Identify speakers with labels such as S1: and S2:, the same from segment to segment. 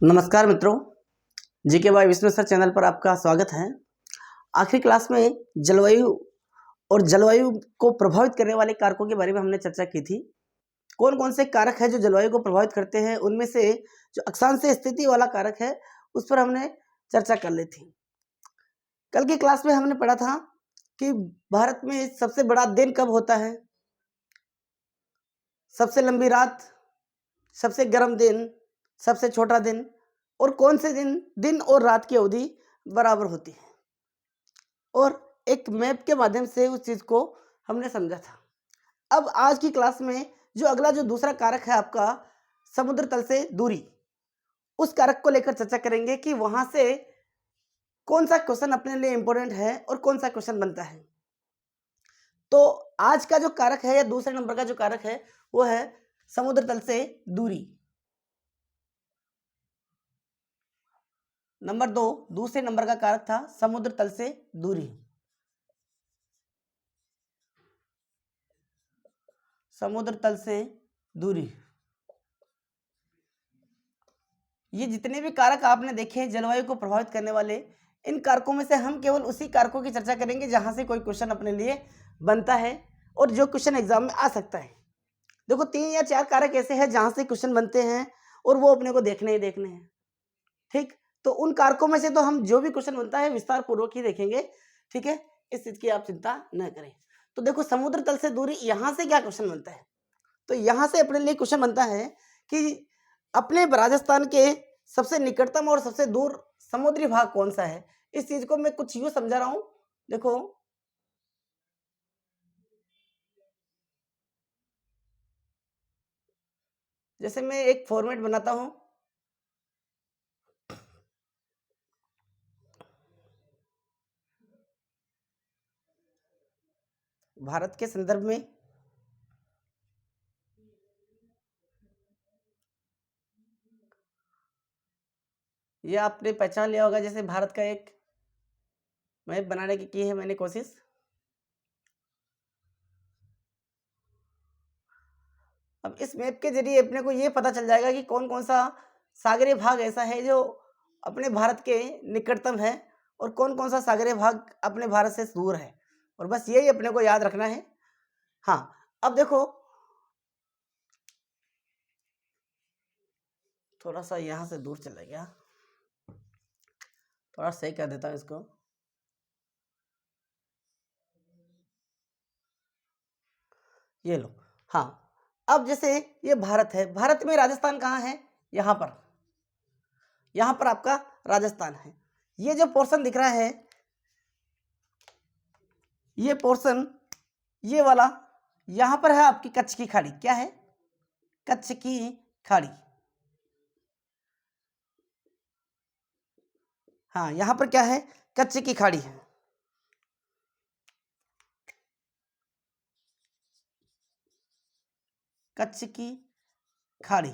S1: नमस्कार मित्रों, GK by Vishnu sir channel पर आपका स्वागत है। आखिरी क्लास में जलवायु और जलवायु को प्रभावित करने वाले कारकों के बारे में हमने चर्चा की थी। कौन कौन से कारक है जो जलवायु को प्रभावित करते हैं, उनमें से जो अक्षांशीय स्थिति वाला कारक है उस पर हमने चर्चा कर ली थी। कल की क्लास में हमने पढ़ा था कि भारत में सबसे बड़ा दिन कब होता है, सबसे लंबी रात, सबसे गर्म दिन, सबसे छोटा दिन, और कौन से दिन और रात की अवधि बराबर होती है, और एक मैप के माध्यम से उस चीज को हमने समझा था। अब आज की क्लास में जो अगला जो दूसरा कारक है आपका समुद्र तल से दूरी, उस कारक को लेकर चर्चा करेंगे कि वहां से कौन सा क्वेश्चन अपने लिए इंपॉर्टेंट है और कौन सा क्वेश्चन बनता है। तो आज का जो कारक है या दूसरे नंबर का जो कारक है वो है समुद्र तल से दूरी। नंबर 2 दूसरे नंबर का कारक था समुद्र तल से दूरी। समुद्र तल से दूरी, ये जितने भी कारक आपने देखे जलवायु को प्रभावित करने वाले, इन कारकों में से हम केवल उसी कारकों की चर्चा करेंगे जहां से कोई क्वेश्चन अपने लिए बनता है और जो क्वेश्चन एग्जाम में आ सकता है। देखो 3 या 4 कारक ऐसे हैं जहां से क्वेश्चन बनते हैं और वो अपने को देखने ही देखने हैं। ठीक, तो उन कारकों में से तो हम जो भी क्वेश्चन बनता है विस्तार पूर्वक ही देखेंगे। ठीक है, इस चीज की आप चिंता न करें। तो देखो समुद्र तल से दूरी, यहां से क्या क्वेश्चन बनता है, तो यहां से अपने लिए क्वेश्चन बनता है कि अपने राजस्थान के सबसे निकटतम और सबसे दूर समुद्री भाग कौन सा है। इस चीज को मैं कुछ यूं समझा रहा हूं। देखो जैसे मैं एक फॉर्मेट बनाता हूं, भारत के संदर्भ में यह आपने पहचान लिया होगा। जैसे भारत का एक मैप बनाने की है मैंने कोशिश। अब इस मैप के जरिए अपने को ये पता चल जाएगा कि कौन कौन सा सागरीय भाग ऐसा है जो अपने भारत के निकटतम है और कौन कौन सा सागरीय भाग अपने भारत से दूर है, और बस यही अपने को याद रखना है। हाँ, अब देखो थोड़ा सा यहां से दूर चला गया, थोड़ा सही कर देता हूं इसको। ये लो, हाँ। अब जैसे ये भारत है, भारत में राजस्थान कहाँ है, यहाँ पर आपका राजस्थान है। ये जो पोर्शन दिख रहा है, ये पोर्शन, ये वाला, यहां पर है आपकी कच्छ की खाड़ी। क्या है, कच्छ की खाड़ी। हाँ, यहां पर क्या है, कच्छ की खाड़ी है। कच्छ की खाड़ी,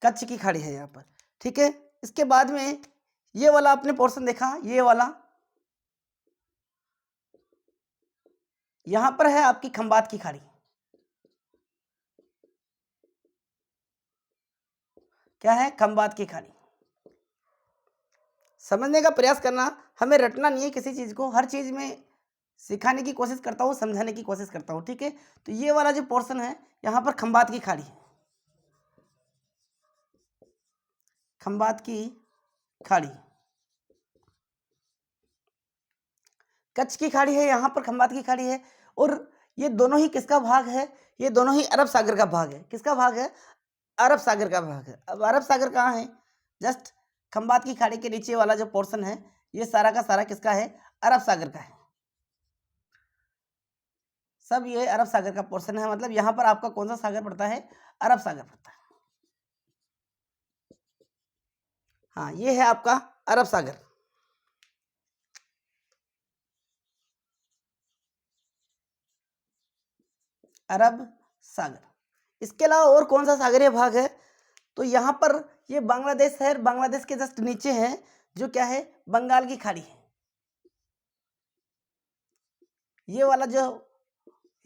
S1: कच्छ की खाड़ी है यहाँ पर। ठीक है, इसके बाद में ये वाला आपने पोर्शन देखा, ये वाला यहां पर है आपकी खंबात की खाड़ी। क्या है, खंबात की खाड़ी। समझने का प्रयास करना, हमें रटना नहीं है किसी चीज को, हर चीज में सिखाने की कोशिश करता हूँ, समझाने की कोशिश करता हूँ। ठीक है, तो ये वाला जो पोर्शन है यहाँ पर खंबात की खाड़ी है, खंबात की खाड़ी। कच्छ की खाड़ी है, यहाँ पर खंबात की खाड़ी है, और ये दोनों ही किसका भाग है, ये दोनों ही अरब सागर का भाग है। किसका भाग है, अरब सागर का भाग है। अब अरब सागर कहाँ है, जस्ट खंबात की खाड़ी के नीचे वाला जो पोर्शन है ये सारा का सारा किसका है, अरब सागर का है। सब ये अरब सागर का पोर्शन है, मतलब यहां पर आपका कौन सा सागर पड़ता है, अरब सागर पड़ता है। हाँ, ये है आपका अरब सागर। अरब सागर। इसके अलावा और कौन सा सागरीय भाग है, तो यहां पर ये बांग्लादेश है, बांग्लादेश के जस्ट नीचे है जो क्या है, बंगाल की खाड़ी है। ये वाला जो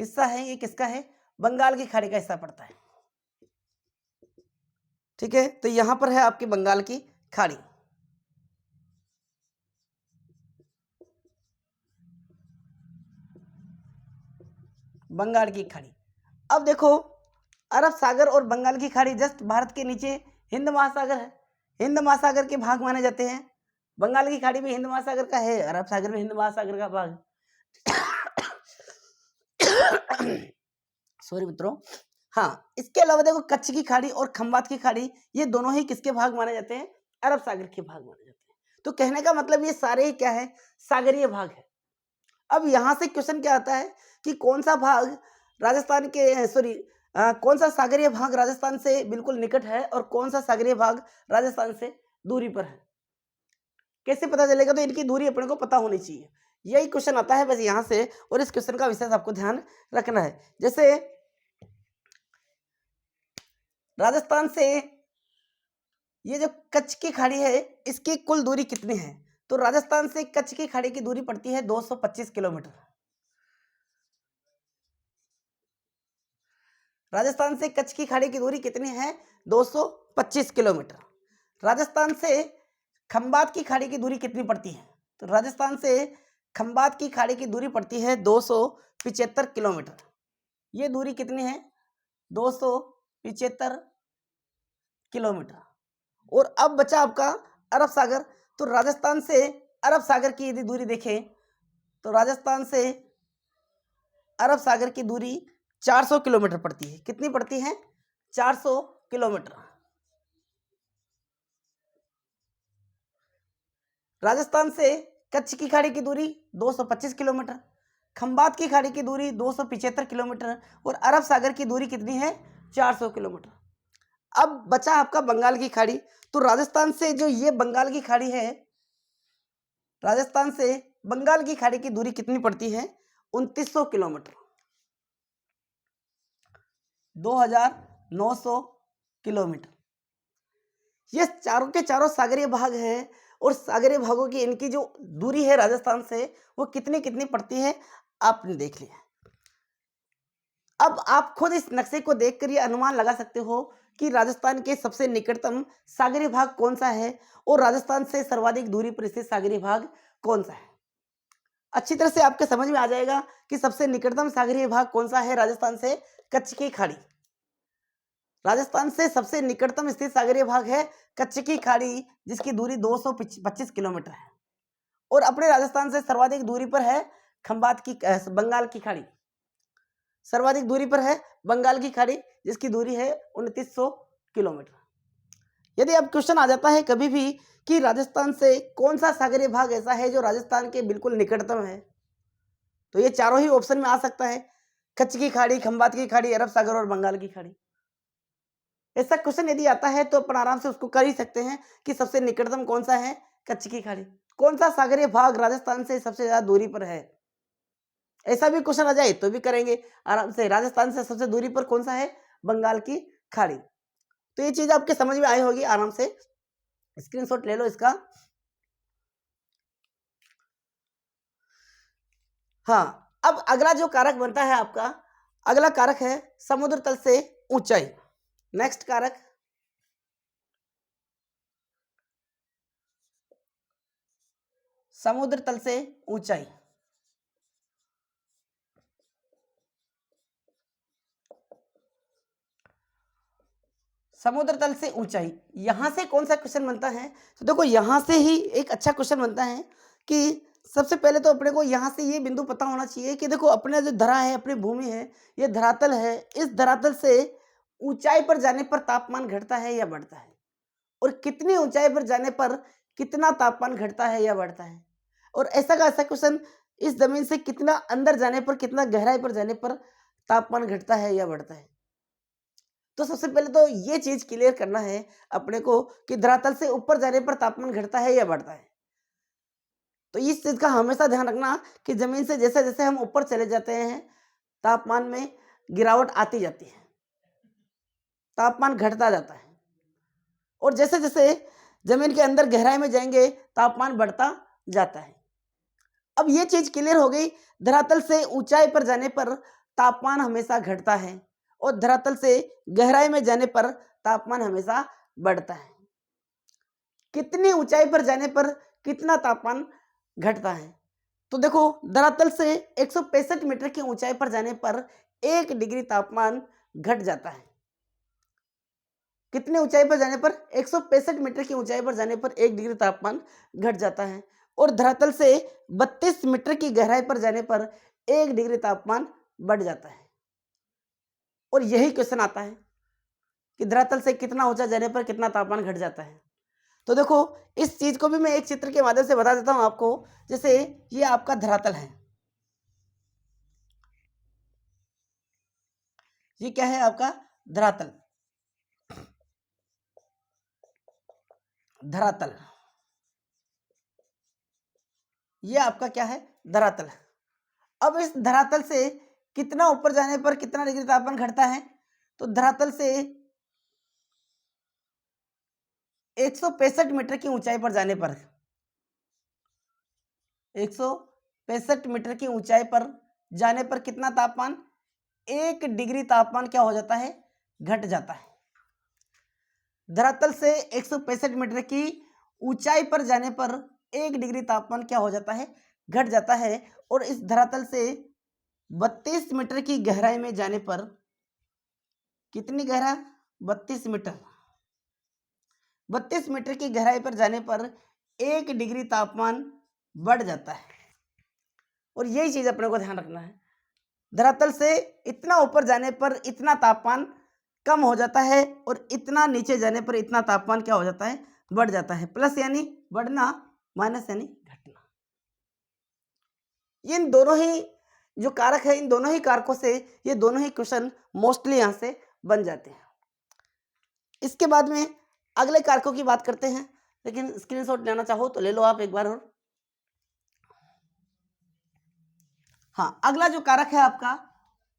S1: हिस्सा है ये किसका है, बंगाल की खाड़ी का हिस्सा पड़ता है। ठीक है, तो यहां पर है आपकी बंगाल की खाड़ी। बंगाल की खाड़ी। अब देखो, अरब सागर और बंगाल की खाड़ी जस्ट भारत के नीचे हिंद महासागर है, हिंद महासागर के भाग माने जाते हैं। बंगाल की खाड़ी भी हिंद महासागर का है, अरब सागर भी हिंद महासागर का भाग। सॉरी मित्रों। हाँ, इसके अलावा देखो, कच्छ की खाड़ी और खंबात की खाड़ी, ये दोनों ही किसके भाग माने जाते हैं? अरब सागर के भाग माने जाते हैं। तो कहने का मतलब ये सारे ही क्या है? सागरीय भाग है। अब यहां से क्वेश्चन क्या आता है कि कौन सा भाग राजस्थान के सॉरी कौन सा सागरीय भाग राजस्थान से बिल्कुल निकट है और कौन सा सागरीय भाग राजस्थान से दूरी पर है? कैसे पता चलेगा? तो इनकी दूरी अपने को पता होनी चाहिए। यही क्वेश्चन आता है बस यहां से, और इस क्वेश्चन का विशेष आपको ध्यान रखना है। जैसे राजस्थान से ये जो कच्छ की खाड़ी है, इसकी कुल दूरी कितनी है? तो राजस्थान से कच्छ की खाड़ी की दूरी पड़ती है 225 किलोमीटर। राजस्थान से कच्छ की खाड़ी की दूरी कितनी है? 225 किलोमीटर। राजस्थान से खंबात की खाड़ी की दूरी कितनी पड़ती है? तो राजस्थान से खंबात की खाड़ी की दूरी पड़ती है 275 किलोमीटर। ये दूरी कितनी है? 275 किलोमीटर। और अब बचा आपका अरब सागर। तो राजस्थान से अरब सागर की यदि दूरी देखें तो राजस्थान से अरब सागर की दूरी 400 किलोमीटर पड़ती है। कितनी पड़ती है? 400 किलोमीटर। राजस्थान से कच्छ की खाड़ी की दूरी 225 किलोमीटर, खंबात की खाड़ी की दूरी 275 किलोमीटर और अरब सागर की दूरी कितनी है? 400 किलोमीटर। अब बचा आपका बंगाल की खाड़ी। तो राजस्थान से जो ये बंगाल की खाड़ी है, राजस्थान से बंगाल की खाड़ी की दूरी कितनी पड़ती है? 2900 किलोमीटर, 2900 किलोमीटर। ये चारों के चारों सागरीय भाग हैं और सागरीय भागों की इनकी जो दूरी है राजस्थान से वो कितनी कितनी पड़ती है आपने देख लिया। अब आप खुद इस नक्शे को देखकर ये अनुमान लगा सकते हो कि राजस्थान के सबसे निकटतम सागरीय भाग कौन सा है और राजस्थान से सर्वाधिक दूरी पर स्थित सागरीय भाग कौन सा है। अच्छी तरह से आपके समझ में आ जाएगा कि सबसे निकटतम सागरीय भाग कौन सा है राजस्थान से कच्छ की खाड़ी। राजस्थान से सबसे निकटतम स्थित सागरीय भाग है कच्छ की खाड़ी, जिसकी दूरी 225 किलोमीटर है। और अपने राजस्थान से सर्वाधिक दूरी पर है खंबात की बंगाल की खाड़ी। सर्वाधिक दूरी पर है बंगाल की खाड़ी, जिसकी दूरी है 2900 किलोमीटर। यदि अब क्वेश्चन आ जाता है कभी भी कि राजस्थान से कौन सा सागरीय भाग ऐसा है जो राजस्थान के बिल्कुल निकटतम है, तो ये चारों ही ऑप्शन में आ सकता है, कच्छ की खाड़ी, खंबात की खाड़ी, अरब सागर और बंगाल की खाड़ी। ऐसा क्वेश्चन यदि आता है तो अपन आराम से उसको कर ही सकते हैं कि सबसे निकटतम कौन सा है? कच्छ की खाड़ी। कौन सा सागरीय भाग राजस्थान से सबसे ज्यादा दूरी पर है? ऐसा भी क्वेश्चन आ जाए तो भी करेंगे आराम से। राजस्थान से सबसे दूरी पर कौन सा है? बंगाल की खाड़ी। तो ये चीज आपके समझ में आई होगी, आराम से स्क्रीनशॉट ले लो इसका। हाँ, अब अगला जो कारक बनता है आपका, अगला कारक है समुद्र तल से ऊंचाई। नेक्स्ट कारक समुद्र तल से ऊंचाई। समुद्र तल से ऊंचाई, यहां से कौन सा क्वेश्चन बनता है? तो देखो, यहां से ही एक अच्छा क्वेश्चन बनता है कि सबसे पहले तो अपने को यहां से ये बिंदु पता होना चाहिए कि देखो, अपने जो धरा है, अपनी भूमि है, ये धरातल है। इस धरातल से ऊंचाई पर जाने पर तापमान घटता है या बढ़ता है, और कितनी ऊंचाई पर जाने पर कितना तापमान घटता है या बढ़ता है। और ऐसा का ऐसा क्वेश्चन, इस जमीन से कितना अंदर जाने पर, कितना गहराई पर जाने पर तापमान घटता है या बढ़ता है। तो सबसे पहले तो ये चीज क्लियर करना है अपने को कि धरातल से ऊपर जाने पर तापमान घटता है या बढ़ता है। तो इस चीज का हमेशा ध्यान रखना कि जमीन से जैसे जैसे हम ऊपर चले जाते हैं, तापमान में गिरावट आती जाती है, तापमान घटता जाता है। और जैसे जैसे जमीन के अंदर गहराई में जाएंगे, तापमान बढ़ता जाता है। अब ये चीज क्लियर हो गई, धरातल से ऊंचाई पर जाने पर तापमान हमेशा घटता है और धरातल से गहराई में जाने पर तापमान हमेशा बढ़ता है। कितनी ऊंचाई पर जाने पर कितना तापमान घटता है? तो देखो, धरातल से 165 मीटर की ऊंचाई पर जाने पर 1 डिग्री तापमान घट जाता है। कितने ऊंचाई पर जाने पर? 165 मीटर की ऊंचाई पर जाने पर 1 डिग्री तापमान घट जाता है। और धरातल से 32 मीटर की गहराई पर जाने पर 1 डिग्री तापमान बढ़ जाता है। और यही क्वेश्चन आता है कि धरातल से कितना ऊंचा जाने पर कितना तापमान घट जाता है। तो देखो, इस चीज को भी मैं एक चित्र के माध्यम से बता देता हूं आपको। जैसे ये आपका धरातल है, ये क्या है आपका? धरातल। धरातल, ये आपका क्या है? धरातल। अब इस धरातल से कितना ऊपर जाने पर कितना डिग्री तापमान घटता है? तो धरातल से 165 मीटर की ऊंचाई पर जाने पर, 165 मीटर की ऊंचाई पर जाने पर कितना तापमान? 1 डिग्री तापमान क्या हो जाता है? घट जाता है। धरातल से 165 मीटर की ऊंचाई पर जाने पर 1 डिग्री तापमान क्या हो जाता है? घट जाता है। और इस धरातल से 32 मीटर की गहराई में जाने पर, कितनी गहरा? 32 मीटर। 32 मीटर की गहराई पर जाने पर 1 डिग्री तापमान बढ़ जाता है। और यही चीज अपने को ध्यान रखना है। धरातल से इतना ऊपर जाने पर इतना तापमान कम हो जाता है और इतना नीचे जाने पर इतना तापमान क्या हो जाता है? बढ़ जाता है। प्लस यानी बढ़ना, माइनस यानी घटना। इन दोनों ही जो कारक है, इन दोनों ही कारकों से ये दोनों ही क्वेश्चन मोस्टली यहां से बन जाते हैं। इसके बाद में अगले कारकों की बात करते हैं, लेकिन स्क्रीनशॉट लेना चाहो तो ले लो आप एक बार और। हाँ, अगला जो कारक है आपका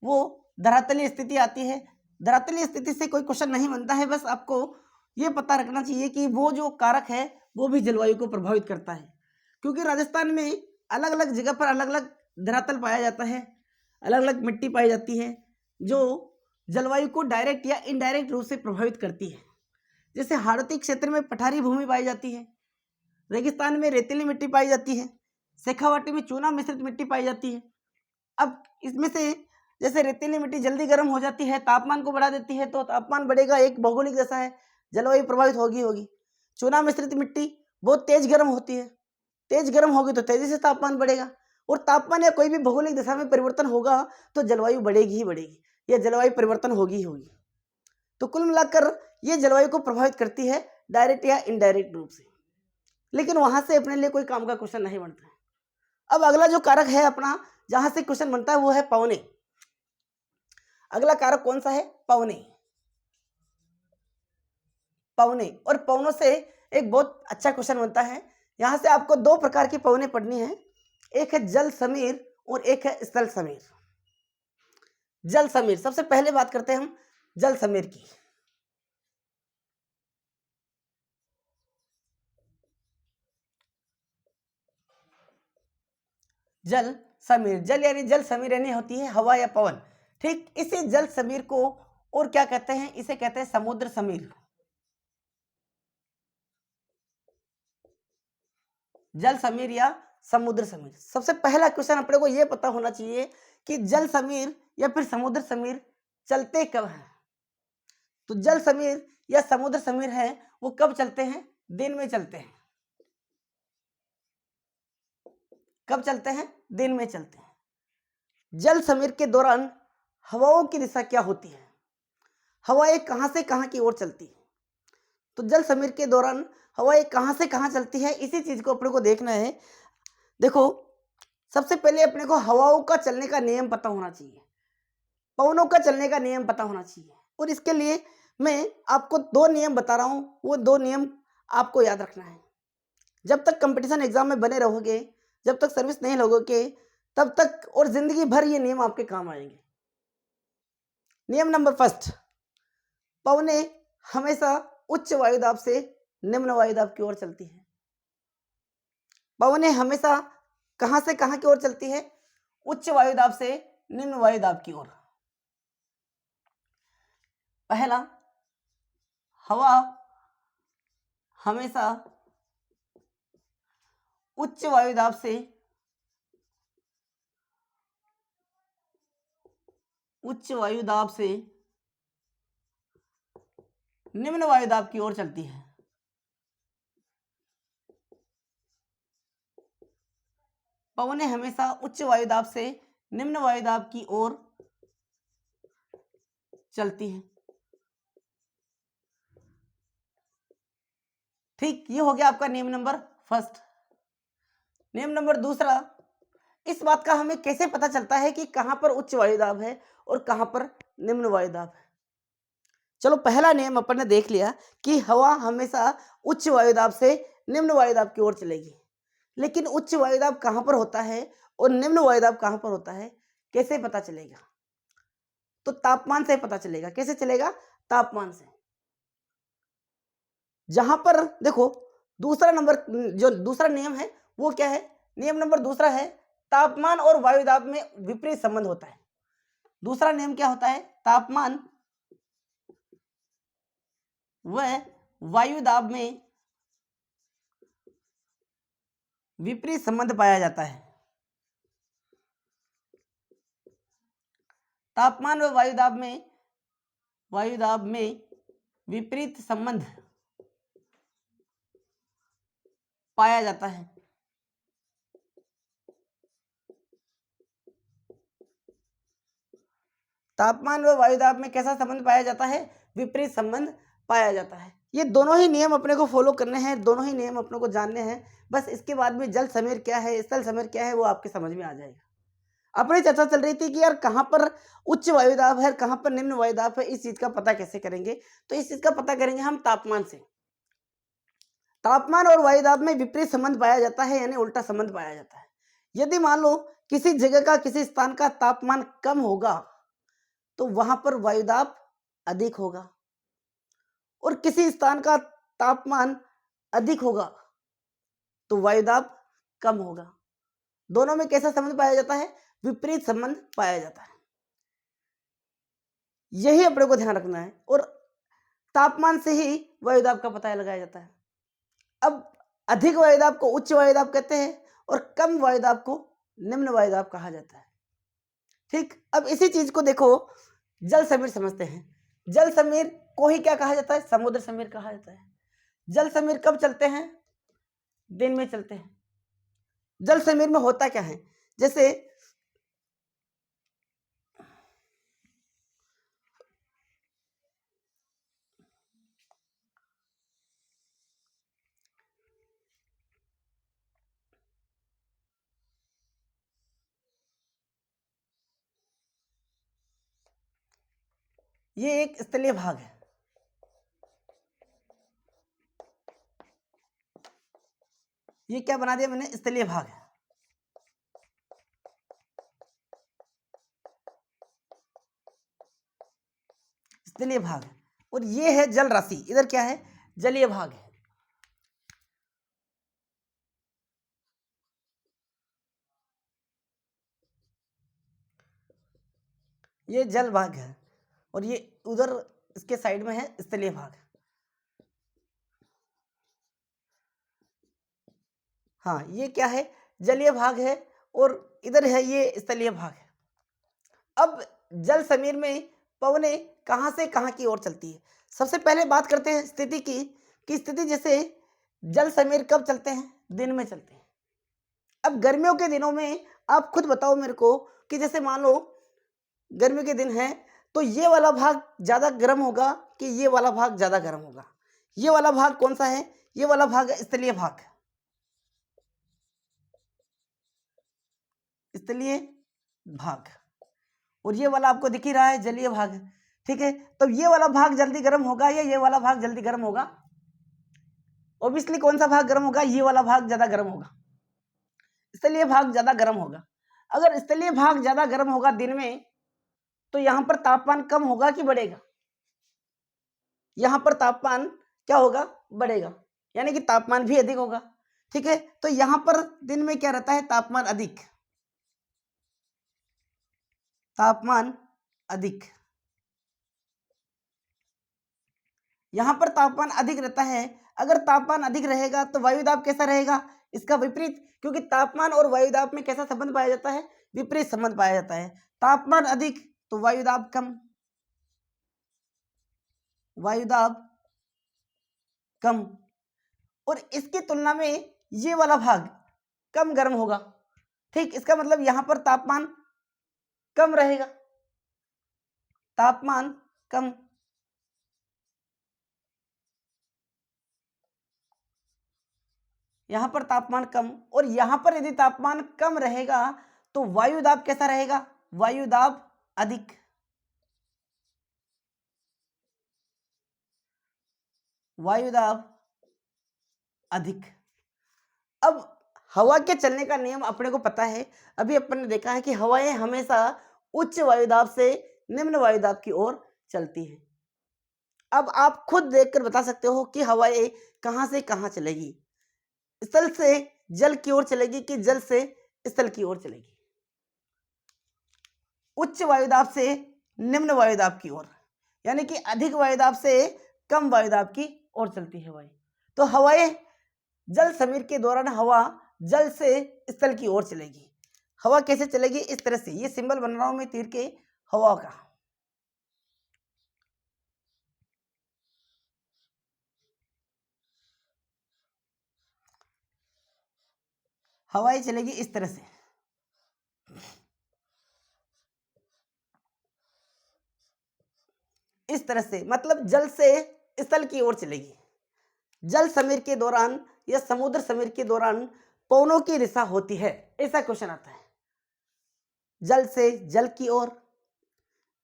S1: वो धरातलीय स्थिति आती है। धरातलीय स्थिति से कोई क्वेश्चन नहीं बनता है, बस आपको ये पता रखना चाहिए कि वो जो कारक है वो भी जलवायु को प्रभावित करता है। क्योंकि राजस्थान में अलग अलग जगह पर अलग अलग धरातल पाया जाता है, अलग अलग मिट्टी पाई जाती है जो जलवायु को डायरेक्ट या इनडायरेक्ट रूप से प्रभावित करती है। जैसे हाड़ौती क्षेत्र में पठारी भूमि पाई जाती है, रेगिस्तान में रेतीली मिट्टी पाई जाती है, शेखावाटी में चूना मिश्रित मिट्टी पाई जाती है। अब इसमें से जैसे रेतीली मिट्टी जल्दी गर्म हो जाती है, तापमान को बढ़ा देती है, तो तापमान बढ़ेगा, एक भौगोलिक दशा है, जलवायु प्रभावित होगी। चूना मिश्रित मिट्टी बहुत तेज गर्म होती है, तेज गर्म होगी तो तेजी से तापमान बढ़ेगा, और तापमान या कोई भी भौगोलिक दशा में परिवर्तन होगा तो जलवायु बढ़ेगी ही बढ़ेगी, या जलवायु परिवर्तन होगी ही होगी। तो कुल मिलाकर ये जलवायु को प्रभावित करती है डायरेक्ट या इनडायरेक्ट रूप से। लेकिन वहां से अपने लिए कोई काम का क्वेश्चन नहीं बनता है। अब अगला जो कारक है अपना, जहां से क्वेश्चन बनता है वो है पवने। अगला कारक कौन सा है? पवने। पवने, और पवनों से एक बहुत अच्छा क्वेश्चन बनता है। यहां से आपको दो प्रकार की पवने पढ़नी है, एक है जल समीर और एक है स्थल समीर। जल समीर, सबसे पहले बात करते हैं हम जल समीर की। जल समीर, जल यानी जल समीर यानी होती है हवा या पवन। ठीक, इसी जल समीर को और क्या कहते हैं? इसे कहते हैं समुद्र समीर। जल समीर या समुद्र समीर। सबसे पहला क्वेश्चन अपने को यह पता होना चाहिए कि जल समीर या फिर समुद्र समीर चलते कब हैं। तो जल समीर या समुद्र समीर है वो कब चलते हैं? दिन में चलते हैं। कब चलते हैं? दिन में चलते हैं। जल समीर के दौरान हवाओं की दिशा क्या होती है? हवाएं कहां से कहां की ओर चलती है? तो जल समीर के दौरान हवाएं कहां से कहां चलती है, इसी चीज को अपने को देखना है। देखो, सबसे पहले अपने को हवाओं का चलने का नियम पता होना चाहिए, पवनों का चलने का नियम पता होना चाहिए। और इसके लिए मैं आपको दो नियम बता रहा हूं, वो दो नियम आपको याद रखना है। जब तक कंपटीशन एग्जाम में बने रहोगे, जब तक सर्विस नहीं लोगे, तब तक और जिंदगी भर ये नियम आपके काम आएंगे। नियम नंबर फर्स्ट, पवने हमेशा उच्च वायुदाब से निम्न वायुदाब की ओर चलती है। पवने हमेशा कहां से कहां की ओर चलती है? उच्च वायुदाब से निम्न वायुदाब की ओर। पहला, हवा हमेशा उच्च वायुदाब से निम्न वायुदाब की ओर चलती है। पवनें हमेशा उच्च वायुदाब से निम्न वायुदाब की ओर चलती है। ठीक, ये हो गया आपका नियम नंबर फर्स्ट। नियम नंबर दूसरा, इस बात का हमें कैसे पता चलता है कि कहां पर उच्च वायुदाब है और कहां पर निम्न वायुदाब है। चलो, पहला नियम अपन ने देख लिया कि हवा हमेशा उच्च वायुदाब से निम्न वायुदाब की ओर चलेगी। लेकिन उच्च वायुदाब कहां पर होता है और निम्न वायुदाब कहां पर होता है, कैसे पता चलेगा? तो तापमान से पता चलेगा। कैसे चलेगा? तापमान से। जहां पर देखो, दूसरा नंबर जो दूसरा नियम है वो क्या है? नियम नंबर दूसरा है, तापमान और वायुदाब में विपरीत संबंध होता है। दूसरा नियम क्या होता है? तापमान व वायुदाब में विपरीत संबंध पाया जाता है। तापमान व वायुदाब में विपरीत संबंध पाया जाता है। तापमान व वायुदाब में कैसा संबंध पाया जाता है? विपरीत संबंध पाया जाता है। ये दोनों ही नियम अपने को फॉलो करने हैं, दोनों ही नियम अपने को जानने हैं। बस इसके बाद में जल समीर क्या है, स्थल समीर क्या है, वो आपके समझ में आ जाएगा। अपनी चर्चा चल रही थी कि यार कहाँ पर उच्च वायुदाब है, कहाँ पर निम्न वायुदाब है, इस चीज का पता कैसे करेंगे? तो इस चीज का पता करेंगे हम तापमान से। तापमान और वायुदाब में विपरीत संबंध पाया जाता है, यानी उल्टा संबंध पाया जाता है। यदि मान लो किसी जगह का, किसी स्थान का तापमान कम होगा तो वहां पर वायुदाब अधिक होगा, और किसी स्थान का तापमान अधिक होगा तो वायुदाब कम होगा। दोनों में कैसा संबंध पाया जाता है? विपरीत संबंध पाया जाता है। यही अपने को ध्यान रखना है, और तापमान से ही वायुदाब का पता लगाया जाता है। अब अधिक वायुदाब को उच्च वायुदाब कहते हैं और कम वायुदाब को निम्न वायुदाब कहा जाता है। ठीक, अब इसी चीज को देखो, जल समीर समझते हैं। जल समीर को ही क्या कहा जाता है? समुद्र समीर कहा जाता है। जल समीर कब चलते हैं? दिन में चलते हैं। जल समीर में होता क्या है? जैसे ये एक स्थलीय भाग है। ये क्या बना दिया मैंने? स्थलीय भाग है। स्थलीय भाग है। और ये है जल राशि। इधर क्या है? जलीय भाग है। ये जल भाग है, और ये उधर इसके साइड में है स्थलीय भाग। हाँ, ये क्या है? जलीय भाग है, और इधर है ये स्थलीय भाग है। अब जल समीर में पवनें कहां से कहां की ओर चलती है। सबसे पहले बात करते हैं स्थिति की, कि स्थिति जैसे जल समीर कब चलते हैं? दिन में चलते हैं। अब गर्मियों के दिनों में आप खुद बताओ मेरे को, कि जैसे मान लो गर्मी के दिन है तो ये वाला भाग ज्यादा गर्म होगा कि ये वाला भाग ज्यादा गर्म होगा? ये वाला भाग कौन सा है? ये वाला भाग है स्थलीय भाग। स्थलीय भाग। और ये वाला आपको दिख ही रहा है, जलीय भाग। ठीक है, तो ये वाला भाग जल्दी गर्म होगा या ये वाला भाग जल्दी गर्म होगा? ऑब्वियसली कौन सा भाग गर्म होगा? ये वाला भाग ज्यादा गर्म होगा। स्थलीय भाग ज्यादा गर्म होगा। अगर स्थलीय भाग ज्यादा गर्म होगा दिन में, तो यहां पर तापमान कम होगा कि बढ़ेगा? यहां पर तापमान क्या होगा? बढ़ेगा, यानी कि तापमान भी अधिक होगा। ठीक है, तो यहां पर दिन में क्या रहता है? तापमान अधिक। तापमान अधिक। यहाँ पर तापमान अधिक रहता है। अगर तापमान अधिक रहेगा तो वायुदाब कैसा रहेगा, इसका विपरीत, क्योंकि तापमान और वायुदाब में कैसा संबंध पाया जाता है, विपरीत संबंध पाया जाता है। तापमान अधिक तो वायुदाब कम, वायुदाब कम, और इसकी तुलना में ये वाला भाग कम गर्म होगा। ठीक, इसका मतलब यहां पर तापमान कम रहेगा, तापमान कम, यहां पर तापमान कम, और यहां पर यदि तापमान कम रहेगा तो वायुदाब कैसा रहेगा, वायुदाब अधिक, वायुदाब अधिक। अब हवा के चलने का नियम अपने को पता है, अभी अपन ने देखा है कि हवाएं हमेशा उच्च वायुदाब से निम्न वायुदाब की ओर चलती है। अब आप खुद देखकर बता सकते हो कि हवाएं कहां से कहां चलेगी, स्थल से जल की ओर चलेगी कि जल से स्थल की ओर चलेगी, उच्च वायुदाब से निम्न वायुदाब की ओर, यानी कि अधिक वायुदाब से कम वायुदाब की ओर चलती है हवाएं। तो हवाएं जल समीर के दौरान हवा जल से स्थल की ओर चलेगी। हवा कैसे चलेगी, इस तरह से, ये सिंबल बन रहा हूं मैं तीर के हवा का। हवाएं चलेगी इस तरह से, इस तरह से, मतलब जल से स्थल की ओर चलेगी। जल समीर के दौरान या समुद्र समीर के दौरान पवनों की दिशा होती है, ऐसा क्वेश्चन आता है। जल से जल की ओर,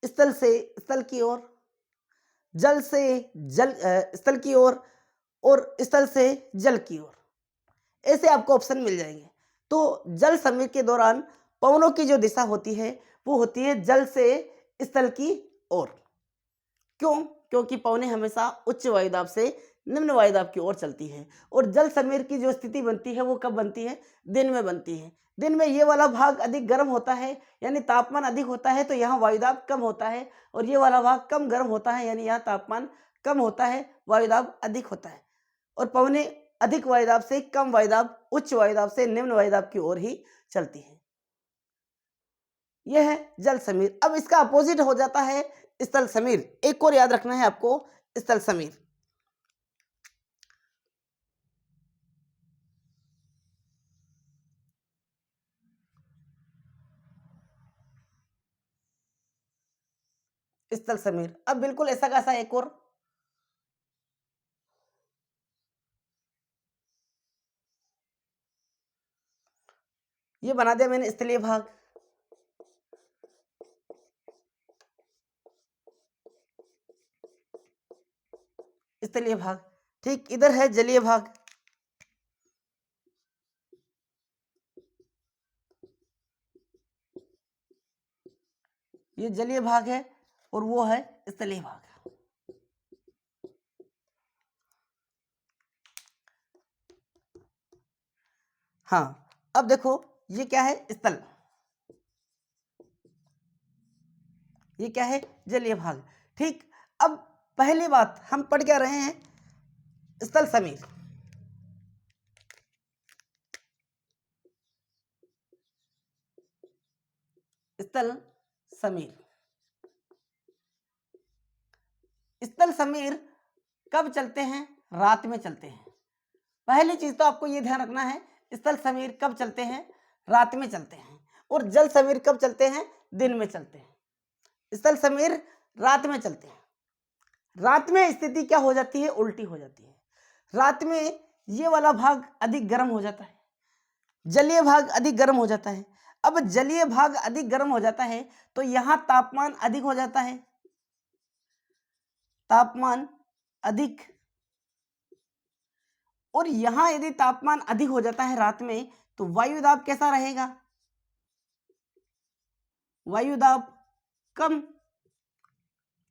S1: स्थल से स्थल की ओर, जल से जल स्थल की ओर, और स्थल से जल की ओर, ऐसे आपको ऑप्शन मिल जाएंगे। तो जल समीर के दौरान पवनों की जो दिशा होती है वो होती है जल से स्थल की ओर। क्यों? क्योंकि पवनें हमेशा उच्च वायुदाब से निम्न वायुदाब की ओर चलती है, और जल समीर की जो स्थिति बनती है वो कब बनती है, दिन में बनती है। दिन में ये वाला भाग अधिक गर्म होता है, यानी तापमान अधिक होता है, तो यहाँ वायुदाब कम होता है, और ये वाला भाग कम गर्म होता है, यानी यहाँ तापमान कम होता है, वायुदाब अधिक होता है। और पवनें अधिक वायुदाब से कम वायुदाब, उच्च वायुदाब से निम्न वायुदाब की ओर ही चलती है। यह है जल समीर। अब इसका अपोजिट हो जाता है स्थल समीर। एक और याद रखना है आपको, स्थल समीर। स्थल समीर, अब बिल्कुल ऐसा कैसा एक और, ये बना दिया मैंने स्थलीय भाग, स्थलीय भाग। ठीक, इधर है जलीय भाग, ये जलीय भाग है, और वो है स्थलीय भाग। हाँ, अब देखो ये क्या है, स्थल, ये क्या है, जलीय भाग। ठीक, अब पहली बात हम पढ़ क्या रहे हैं, स्थल समीर। स्थल समीर, स्थल समीर कब चलते हैं, रात में चलते हैं। पहली चीज तो आपको ये ध्यान रखना है, स्थल समीर कब चलते हैं, रात में चलते हैं। और जल समीर कब चलते हैं, दिन में चलते हैं। स्थल समीर रात में चलते हैं। रात में स्थिति क्या हो जाती है, उल्टी हो जाती है। रात में ये वाला भाग अधिक गर्म हो जाता है, जलीय भाग अधिक गर्म हो जाता है। अब जलीय भाग अधिक गर्म हो जाता है तो यहां तापमान अधिक हो जाता है, तापमान अधिक। और यहां यदि तापमान अधिक हो जाता है रात में तो वायुदाब कैसा रहेगा, वायुदाब कम।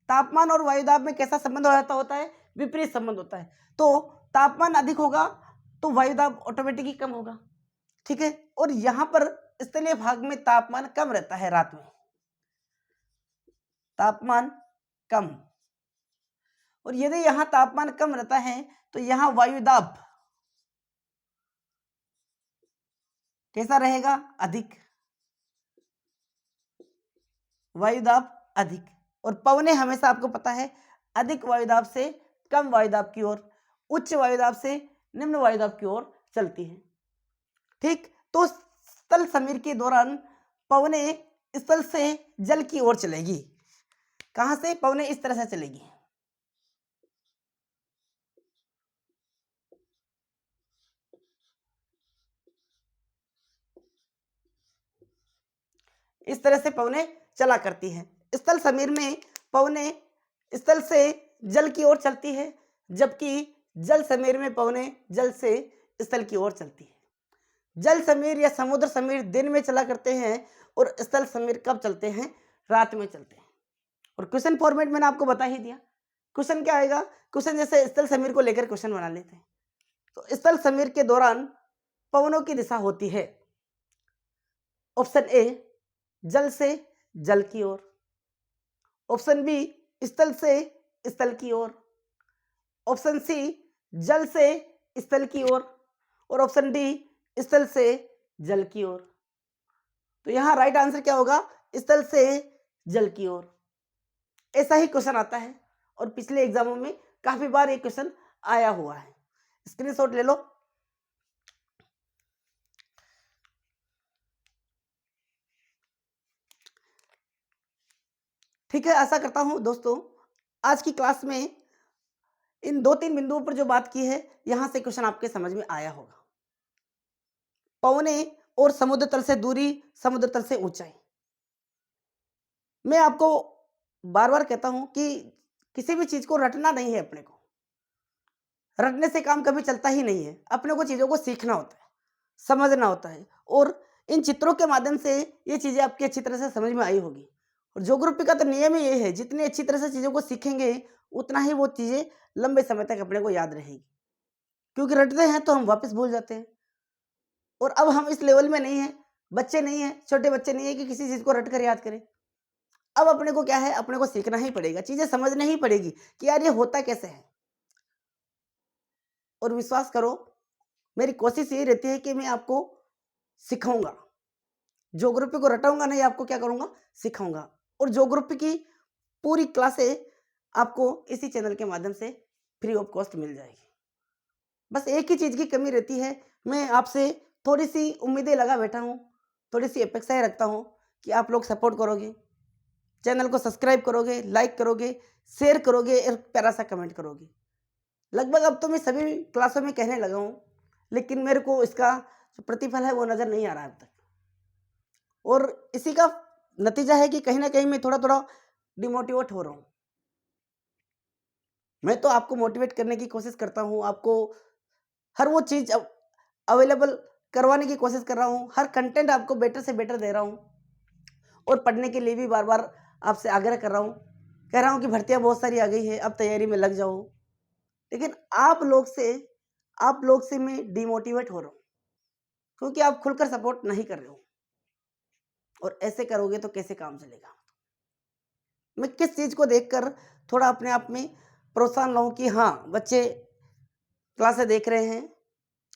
S1: तापमान और वायुदाब में कैसा संबंध हो जाता होता है, विपरीत संबंध होता है। तो तापमान अधिक होगा तो वायुदाब ऑटोमेटिकली कम होगा। ठीक है, और यहां पर स्थलीय भाग में तापमान कम रहता है रात में, तापमान कम, और यदि यहाँ तापमान कम रहता है तो यहाँ वायुदाब कैसा रहेगा? अधिक। वायुदाब अधिक। और पवनें हमेशा आपको पता है अधिक वायुदाब से कम वायुदाब की ओर, उच्च वायुदाब से निम्न वायुदाब की ओर चलती है। ठीक, तो स्थल समीर के दौरान पवनें स्थल से जल की ओर चलेगी। कहां से? पवनें इस तरह से चलेगी, इस तरह से पवनें चला करती हैं। स्थल समीर में पवनें स्थल से जल की ओर चलती है, जबकि जल समीर में पवनें जल से स्थल की ओर चलती है। जल समीर या समुद्र समीर दिन में चला करते हैं और स्थल समीर कब चलते हैं? रात में चलते हैं। और क्वेश्चन फॉर्मेट मैंने आपको बता ही दिया। क्वेश्चन क्या आएगा? क्वेश्चन जैसे स्थल समीर को लेकर क्वेश्चन बना लेते हैं। तो स्थल समीर के दौरान पवनों की दिशा होती है ऑप्शन ए जल से जल की ओर, ऑप्शन बी स्थल से स्थल की ओर, ऑप्शन सी जल से स्थल की ओर और ऑप्शन डी स्थल से जल की ओर। तो यहां राइट आंसर क्या होगा? स्थल से जल की ओर। ऐसा ही क्वेश्चन आता है और पिछले एग्जामों में काफी बार ये क्वेश्चन आया हुआ है। स्क्रीनशॉट ले लो। ठीक है, आशा करता हूं दोस्तों आज की क्लास में इन 2-3 बिंदुओं पर जो बात की है यहां से क्वेश्चन आपके समझ में आया होगा। पवनें और समुद्र तल से दूरी, समुद्र तल से ऊंचाई। मैं आपको बार बार कहता हूं कि किसी भी चीज को रटना नहीं है। अपने को रटने से काम कभी चलता ही नहीं है। अपने को चीजों को सीखना होता है, समझना होता है और इन चित्रों के माध्यम से ये चीजें आपकी अच्छी तरह से समझ में आई होगी। और ज्योग्राफी का तो नियम ही ये है, जितनी अच्छी तरह से चीजों को सीखेंगे उतना ही वो चीजें लंबे समय तक अपने को याद रहेगी। क्योंकि रटते हैं तो हम वापस भूल जाते हैं। और अब हम इस लेवल में नहीं है, बच्चे नहीं है, छोटे बच्चे नहीं है कि किसी चीज को रट कर याद करें। अब अपने को क्या है? अपने को सीखना ही पड़ेगा, चीजें समझनी ही पड़ेगी कि यार ये होता कैसे है। और विश्वास करो मेरी कोशिश यही रहती है कि मैं आपको सिखाऊंगा। ज्योग्राफी को रटाऊंगा नहीं, आपको क्या करूंगा? सिखाऊंगा। और ज्योग्राफी की पूरी क्लासें आपको इसी चैनल के माध्यम से फ्री ऑफ कॉस्ट मिल जाएगी। बस एक ही चीज की कमी रहती है, मैं आपसे थोड़ी सी उम्मीदें लगा बैठा हूं, थोड़ी सी अपेक्षाएं रखता हूं कि आप लोग सपोर्ट करोगे, चैनल को सब्सक्राइब करोगे, लाइक करोगे, शेयर करोगे और प्यारा सा कमेंट करोगे। लगभग अब तो मैं सभी क्लासों में कहने लगा हूं, लेकिन मेरे को इसका जो प्रतिफल है वो नजर नहीं आ रहा अब तक। और इसी का नतीजा है कि कहीं ना कहीं मैं थोड़ा थोड़ा डिमोटिवेट हो रहा हूं। मैं तो आपको मोटिवेट करने की कोशिश करता हूं, आपको हर वो चीज अवेलेबल करवाने की कोशिश कर रहा हूं, हर कंटेंट आपको बेटर से बेटर दे रहा हूं और पढ़ने के लिए भी बार बार आपसे आग्रह कर रहा हूं, कह रहा हूं कि भर्तियां बहुत सारी आ गई है, अब तैयारी में लग जाओ। लेकिन आप लोग से मैं डिमोटिवेट हो रहा हूं क्योंकि आप खुलकर सपोर्ट नहीं कर रहे हो। और ऐसे करोगे तो कैसे काम चलेगा? मैं किस चीज को देखकर थोड़ा अपने आप में प्रोत्साहन लाऊं कि हाँ बच्चे क्लासें देख रहे हैं,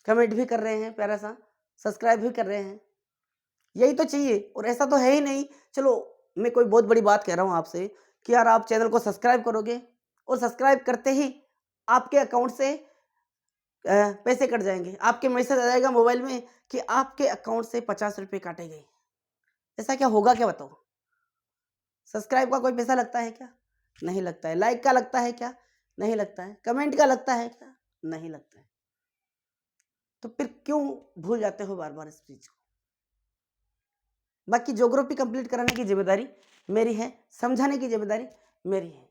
S1: कमेंट भी कर रहे हैं, प्यारा सा सब्सक्राइब भी कर रहे हैं। यही तो चाहिए। और ऐसा तो है ही नहीं चलो मैं कोई बहुत बड़ी बात कह रहा हूं आपसे कि यार आप चैनल को सब्सक्राइब करोगे और सब्सक्राइब करते ही आपके अकाउंट से पैसे कट जाएंगे, आपके मैसेज आ जाएगा मोबाइल में कि आपके अकाउंट से 50 रुपये काटे गए। ऐसा क्या होगा? क्या बताओ? सब्सक्राइब का कोई पैसा लगता है क्या? नहीं लगता है। लाइक का लगता है क्या? नहीं लगता है। कमेंट का लगता है क्या? नहीं लगता है। तो फिर क्यों भूल जाते हो बार बार इस चीज को? बाकी ज्योग्राफी कंप्लीट कराने की जिम्मेदारी मेरी है, समझाने की जिम्मेदारी मेरी है।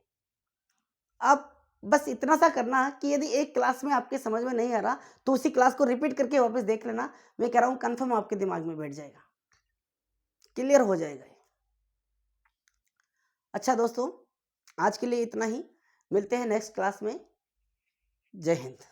S1: आप बस इतना सा करना कि यदि एक क्लास में आपके समझ में नहीं आ रहा तो उसी क्लास को रिपीट करके वापस देख लेना। मैं कह रहा हूं कंफर्म आपके दिमाग में बैठ जाएगा, क्लियर हो जाएगा। अच्छा दोस्तों आज के लिए इतना ही, मिलते हैं नेक्स्ट क्लास में। जय हिंद।